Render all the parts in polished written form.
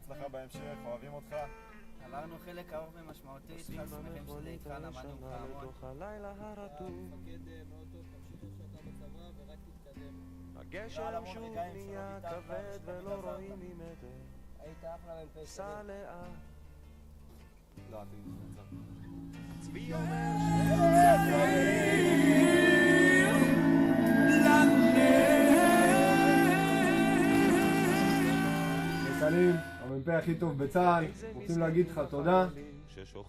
בהצלחה בהמשך, אוהבים אותך. עברנו חלק ארוך ומשמעותי איתך, שמחים שזה איתך, למדנו ממך המון. מפקד מאוד טוב, תמשיך איך שאתה בצבא ורק תתקדם. הגשם שוב נהיה כבד ולא רואים ממטר. היית אחלה מ"פ שלי. לא, אל תגיד את זה. צבי אומר סלים, המ"פ הכי טוב בצה"ל, רוצים להגיד לך תודה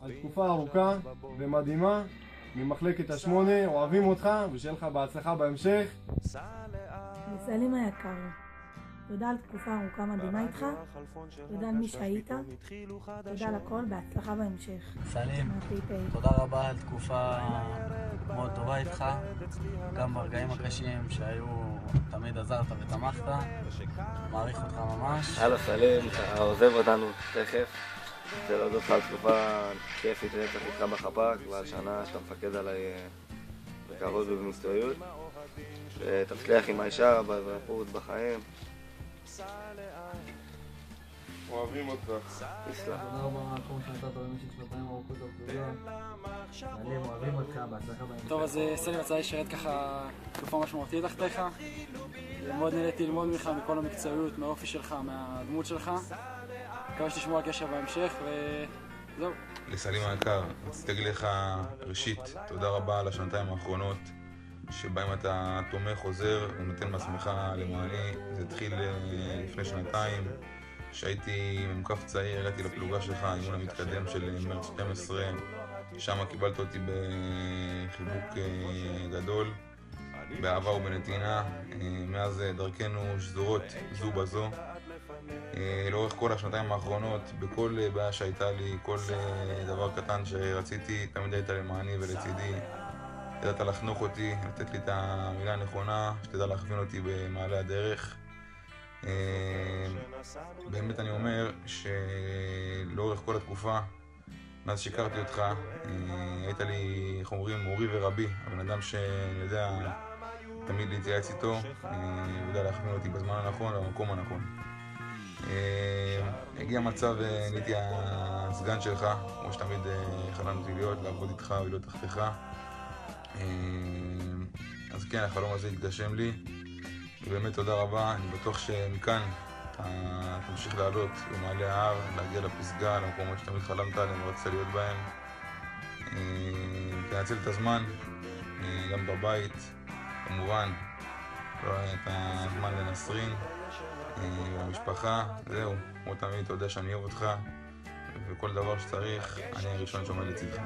על תקופה ארוכה ומדהימה ממחלקת השמונה, אוהבים אותך ושיהיה לך בהצלחה בהמשך. סלים היקר, תודה על תקופה ארוכה מדהימה איתך, תודה על מי שהיית, תודה על הכל, בהצלחה בהמשך. סלים, תודה רבה על תקופה מאוד טובה איתך, גם ברגעים הקשים שהיו, תמיד עזרת ותמכת, מעריך אותך ממש. הלו סלים, אתה עוזב אותנו תכף. רוצה להודות לך על תקופה כיפית ונצח איתך בחפ"ק ועל שנה שאתה מפקד עליי בכבוד ובמקצועיות. שתצליח עם האישה, באיכות, בחיים. אוהבים אותך. תסלח. תודה רבה על כל שנתת במשך שנתיים ארוכות בפלוגה. סלים, אוהבים אותך, בהצלחה בהמשך. טוב, אז סלים יצא לי שירת ככה תקופה משמעותית תחתיך. מאוד נהניתי ללמוד ממך, מכל המקצועיות, מהאופי שלך, מהדמות שלך. מקווה שתשמור על קשר בהמשך, וזהו. לסלים היקר, רציתי להגיד לך ראשית, תודה רבה על השנתיים האחרונות שבהם אתה תומך, עוזר ונותן מעצמך למעני. זה התחיל לפני שנתיים, שהייתי ממוקף צעיר, הגעתי לפלוגה שלך, אימון המתקדם של מרץ 12, שם קיבלת אותי בחיבוק גדול, באהבה ובנתינה. מאז דרכנו שזורות זו בזו. לאורך כל השנתיים האחרונות, בכל בעיה שהייתה לי, כל דבר קטן שרציתי, תמיד היית למעני ולצידי. ידעת לחנוך אותי, לתת לי את המילה הנכונה, שתדע להכווין אותי במעלה הדרך. באמת אני אומר שלאורך כל התקופה, מאז שהכרתי אותך, היית לי, איך אומרים, מורי ורבי, הבן אדם שאני יודע תמיד להתייעץ איתו, יודע להכווין אותי בזמן הנכון ובמקום הנכון. הגיע מצב, נהייתי הסגן שלך, כמו שתמיד חלמתי להיות, לעבוד איתך ולהיות תחתיך. אז כן, החלום הזה התגשם לי, ובאמת תודה רבה. אני בטוח שמכאן אתה תמשיך לעלות במעלה ההר, להגיע לפסגה, למקומות שתמיד חלמת עליהם ורצית להיות בהם. תנצל את הזמן, גם בבית, כמובן, את הזמן לנסרין, למשפחה, זהו, כמו תמיד, אתה יודע שאני אוהב אותך, וכל דבר שצריך, אני הראשון שעומד לצדך.